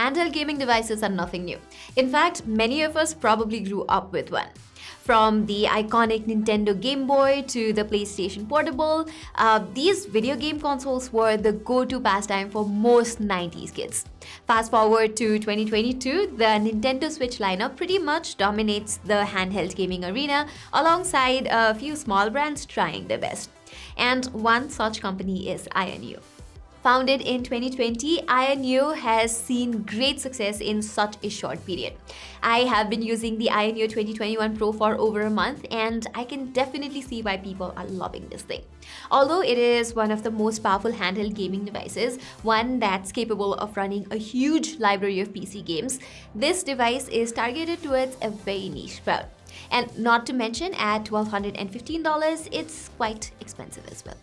handheld gaming devices are nothing new. In fact, many of us probably grew up with one. From the iconic Nintendo Game Boy to the PlayStation Portable, these video game consoles were the go-to pastime for most 90s kids. Fast forward to 2022, the Nintendo Switch lineup pretty much dominates the handheld gaming arena, alongside a few small brands trying their best. And one such company is INU. Founded in 2020, INU has seen great success in such a short period. I have been using the INU 2021 Pro for over a month, and I can definitely see why people are loving this thing. Although it is one of the most powerful handheld gaming devices, one that's capable of running a huge library of PC games, this device is targeted towards a very niche crowd. And not to mention, at $1,215, it's quite expensive as well.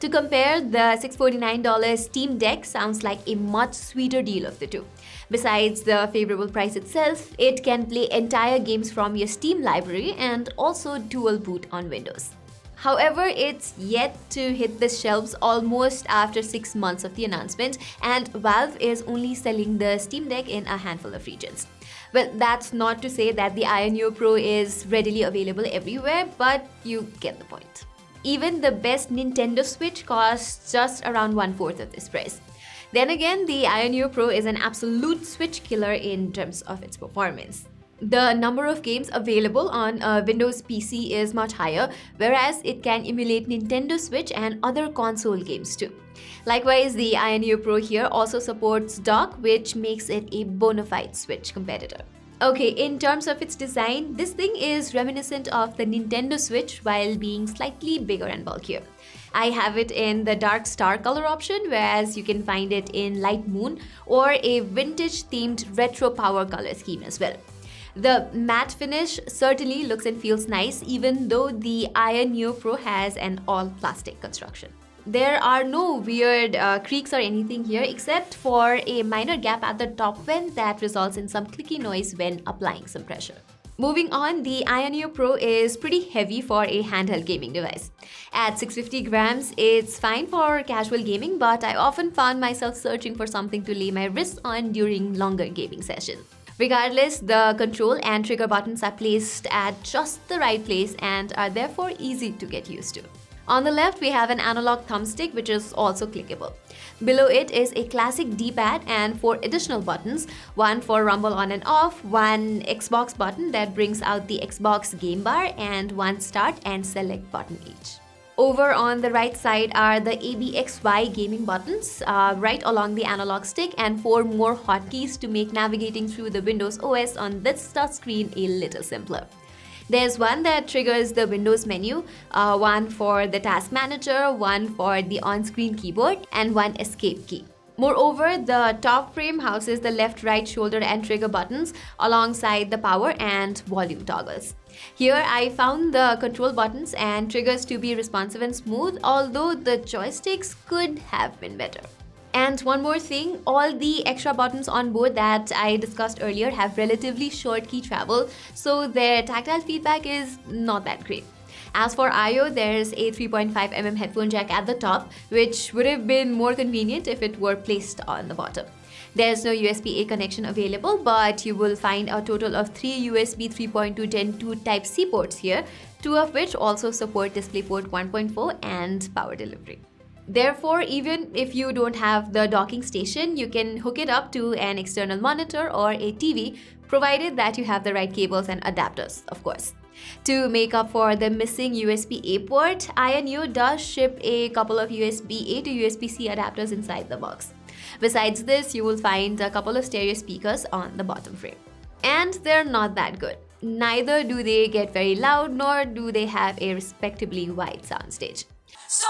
To compare, the $649 Steam Deck sounds like a much sweeter deal of the two. Besides the favorable price itself, it can play entire games from your Steam library and also dual boot on Windows. However, it's yet to hit the shelves almost after 6 months of the announcement, and Valve is only selling the Steam Deck in a handful of regions. Well, that's not to say that the INU Pro is readily available everywhere, but you get the point. Even the best Nintendo Switch costs just around 1/4 of this price. Then again, the INU Pro is an absolute Switch killer in terms of its performance. The number of games available on a Windows PC is much higher, whereas it can emulate Nintendo Switch and other console games too. Likewise, the INU Pro here also supports dock, which makes it a bona fide Switch competitor. Okay, in terms of its design, this thing is reminiscent of the Nintendo Switch while being slightly bigger and bulkier. I have it in the dark star color option, whereas you can find it in light moon or a vintage themed retro power color scheme as well. The matte finish certainly looks and feels nice, even though the INU Pro has an all plastic construction. There are no weird creaks or anything here, except for a minor gap at the top vent that results in some clicky noise when applying some pressure. Moving on, the INU Pro is pretty heavy for a handheld gaming device. At 650 grams, it's fine for casual gaming, but I often found myself searching for something to lay my wrists on during longer gaming sessions. Regardless, the control and trigger buttons are placed at just the right place and are therefore easy to get used to. On the left, we have an analog thumbstick, which is also clickable. Below it is a classic D-pad and 4 additional buttons, one for rumble on and off, one Xbox button that brings out the Xbox game bar, and one start and select button each. Over on the right side are the ABXY gaming buttons right along the analog stick, and 4 more hotkeys to make navigating through the Windows OS on this touchscreen a little simpler. There's one that triggers the Windows menu, one for the task manager, one for the on-screen keyboard, and one escape key. Moreover, the top frame houses the left, right, shoulder, and trigger buttons alongside the power and volume toggles. Here, I found the control buttons and triggers to be responsive and smooth, although the joysticks could have been better. And one more thing, all the extra buttons on board that I discussed earlier have relatively short key travel, so their tactile feedback is not that great. As for I/O, there's a 3.5mm headphone jack at the top, which would have been more convenient if it were placed on the bottom. There's no USB-A connection available, but you will find a total of 3 USB 3.2 Gen 2 Type-C ports here, 2 of which also support DisplayPort 1.4 and power delivery. Therefore, even if you don't have the docking station, you can hook it up to an external monitor or a TV, provided that you have the right cables and adapters, of course. To make up for the missing USB-A port, INU does ship a couple of USB-A to USB-C adapters inside the box. Besides this, you will find a couple of stereo speakers on the bottom frame. And they're not that good. Neither do they get very loud, nor do they have a respectably wide soundstage. So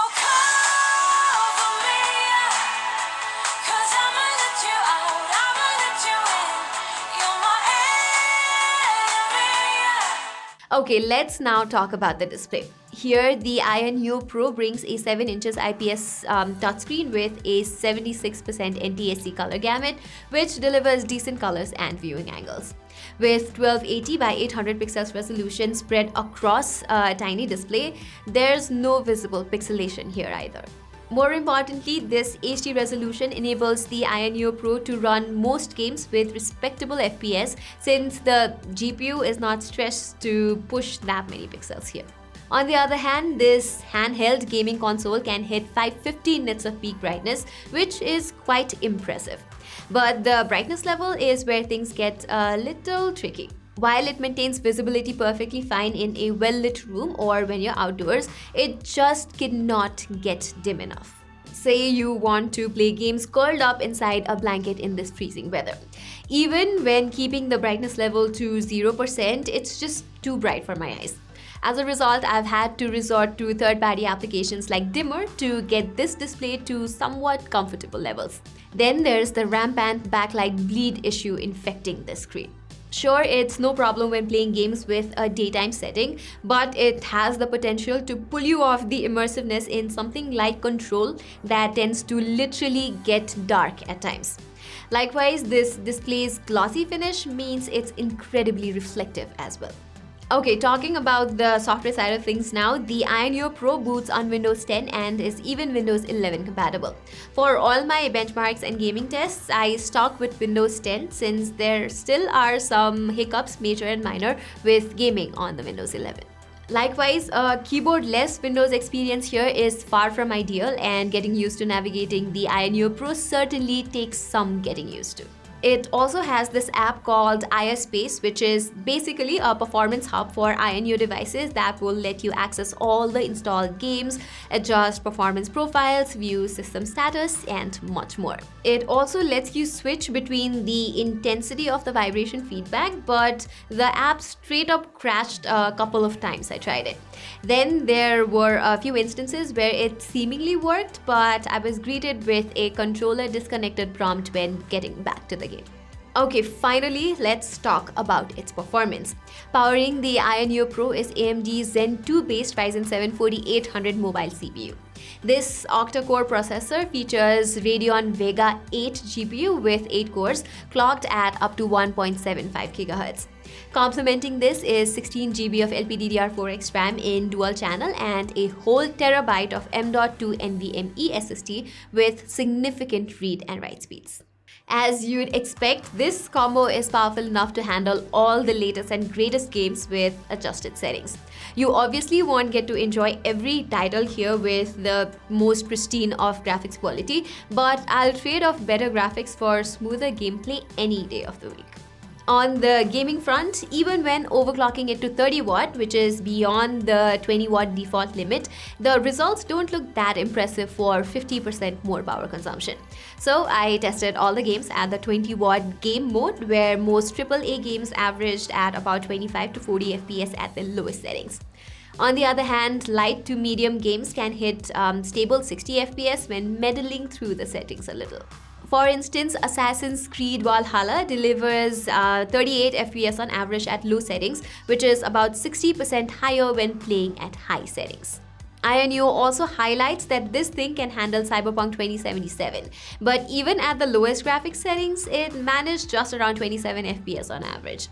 okay, let's now talk about the display. Here, the INU Pro brings a 7 inches IPS touchscreen with a 76% NTSC color gamut, which delivers decent colors and viewing angles. With 1280 by 800 pixels resolution spread across a tiny display, there's no visible pixelation here either. More importantly, this HD resolution enables the Neo Pro to run most games with respectable FPS since the GPU is not stressed to push that many pixels here. On the other hand, this handheld gaming console can hit 550 nits of peak brightness, which is quite impressive. But the brightness level is where things get a little tricky. While it maintains visibility perfectly fine in a well-lit room or when you're outdoors, it just cannot get dim enough. Say you want to play games curled up inside a blanket in this freezing weather. Even when keeping the brightness level to 0%, it's just too bright for my eyes. As a result, I've had to resort to third-party applications like Dimmer to get this display to somewhat comfortable levels. Then there's the rampant backlight bleed issue infecting the screen. Sure, it's no problem when playing games with a daytime setting, but it has the potential to pull you off the immersiveness in something like Control that tends to literally get dark at times. Likewise, this display's glossy finish means it's incredibly reflective as well. Okay, talking about the software side of things now, the Neo Pro boots on Windows 10 and is even Windows 11 compatible. For all my benchmarks and gaming tests, I stock with Windows 10 since there still are some hiccups, major and minor, with gaming on the Windows 11. Likewise, a keyboard-less Windows experience here is far from ideal, and getting used to navigating the Neo Pro certainly takes some getting used to. It also has this app called iSpace, which is basically a performance hub for Neo devices that will let you access all the installed games, adjust performance profiles, view system status, and much more. It also lets you switch between the intensity of the vibration feedback, but the app straight up crashed a couple of times I tried it. Then there were a few instances where it seemingly worked, but I was greeted with a controller disconnected prompt when getting back to the game. Okay, finally, let's talk about its performance. Powering the Neo Pro is AMD's Zen 2 based Ryzen 7 4800 mobile CPU. This octa-core processor features Radeon Vega 8 GPU with 8 cores, clocked at up to 1.75 GHz. Complementing this is 16 GB of LPDDR4X RAM in dual channel and a whole terabyte of M.2 Nvme SSD with significant read and write speeds. As you'd expect, this combo is powerful enough to handle all the latest and greatest games with adjusted settings. You obviously won't get to enjoy every title here with the most pristine of graphics quality, but I'll trade off better graphics for smoother gameplay any day of the week. On the gaming front, even when overclocking it to 30 watt, which is beyond the 20 watt default limit, the results don't look that impressive for 50% more power consumption. So I tested all the games at the 20 watt game mode, where most AAA games averaged at about 25 to 40 FPS at the lowest settings. On the other hand, light to medium games can hit stable 60 FPS when meddling through the settings a little. For instance, Assassin's Creed Valhalla delivers 38 FPS on average at low settings, which is about 60% higher when playing at high settings. Neo also highlights that this thing can handle Cyberpunk 2077, but even at the lowest graphics settings, it managed just around 27 FPS on average.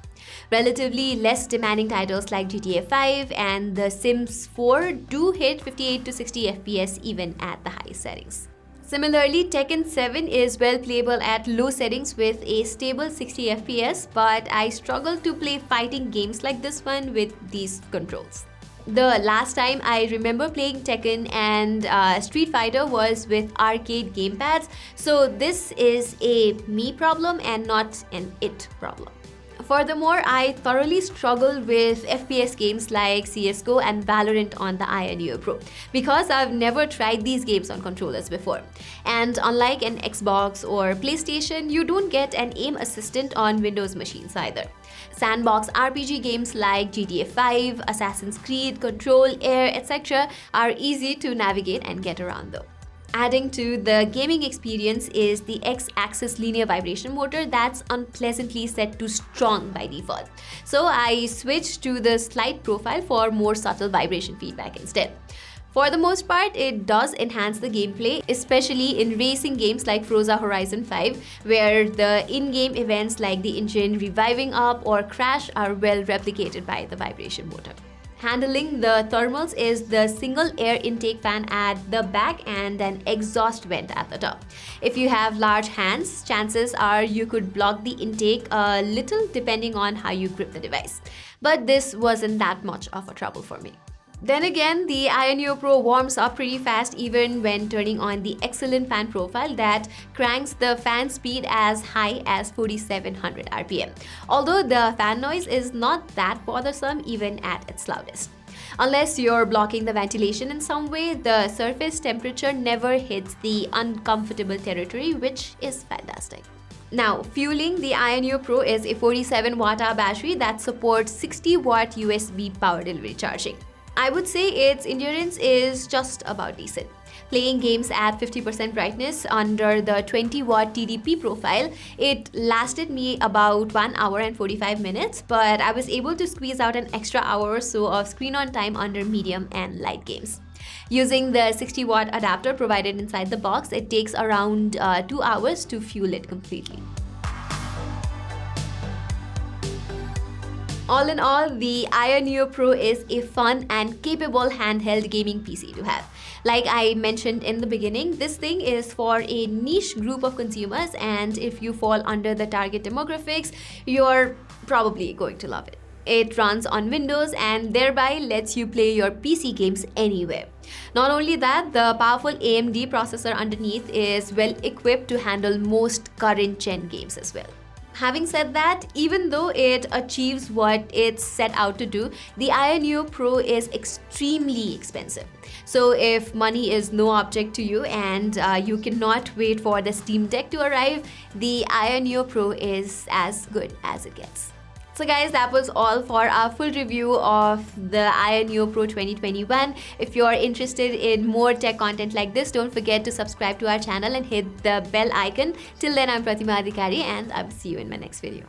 Relatively less demanding titles like GTA 5 and The Sims 4 do hit 58 to 60 FPS even at the high settings. Similarly, Tekken 7 is well playable at low settings with a stable 60 FPS, but I struggle to play fighting games like this one with these controls. The last time I remember playing Tekken and Street Fighter was with arcade gamepads, so this is a me problem and not an it problem. Furthermore, I thoroughly struggle with FPS games like CSGO and Valorant on the Neo Pro because I've never tried these games on controllers before. And unlike an Xbox or PlayStation, you don't get an aim assistant on Windows machines either. Sandbox RPG games like GTA 5, Assassin's Creed, Control, Air, etc. are easy to navigate and get around though. Adding to the gaming experience is the X-axis linear vibration motor that's unpleasantly set to strong by default. So I switched to the slide profile for more subtle vibration feedback instead. For the most part, it does enhance the gameplay, especially in racing games like Forza Horizon 5, where the in-game events like the engine reviving up or crash are well replicated by the vibration motor. Handling the thermals is the single air intake fan at the back and an exhaust vent at the top. If you have large hands, chances are you could block the intake a little depending on how you grip the device. But this wasn't that much of a trouble for me. Then again, the Neo Pro warms up pretty fast even when turning on the excellent fan profile that cranks the fan speed as high as 4700 RPM. Although the fan noise is not that bothersome even at its loudest. Unless you're blocking the ventilation in some way, the surface temperature never hits the uncomfortable territory, which is fantastic. Now, fueling the Neo Pro is a 47 watt-hour battery that supports 60 watt USB power delivery charging. I would say its endurance is just about decent. Playing games at 50% brightness under the 20 watt TDP profile, it lasted me about 1 hour and 45 minutes, but I was able to squeeze out an extra hour or so of screen on time under medium and light games. Using the 60 watt adapter provided inside the box, it takes around 2 hours to fuel it completely. All in all, the Neo Pro is a fun and capable handheld gaming PC to have. Like I mentioned in the beginning, this thing is for a niche group of consumers, and if you fall under the target demographics, you're probably going to love it. It runs on Windows and thereby lets you play your PC games anywhere. Not only that, the powerful AMD processor underneath is well equipped to handle most current gen games as well. Having said that, even though it achieves what it's set out to do, the Neo Pro is extremely expensive. So if money is no object to you and you cannot wait for the Steam Deck to arrive, the Neo Pro is as good as it gets. So guys, that was all for our full review of the Neo Pro 2021. If you're interested in more tech content like this, don't forget to subscribe to our channel and hit the bell icon. Till then, I'm Pratima and I will see you in my next video.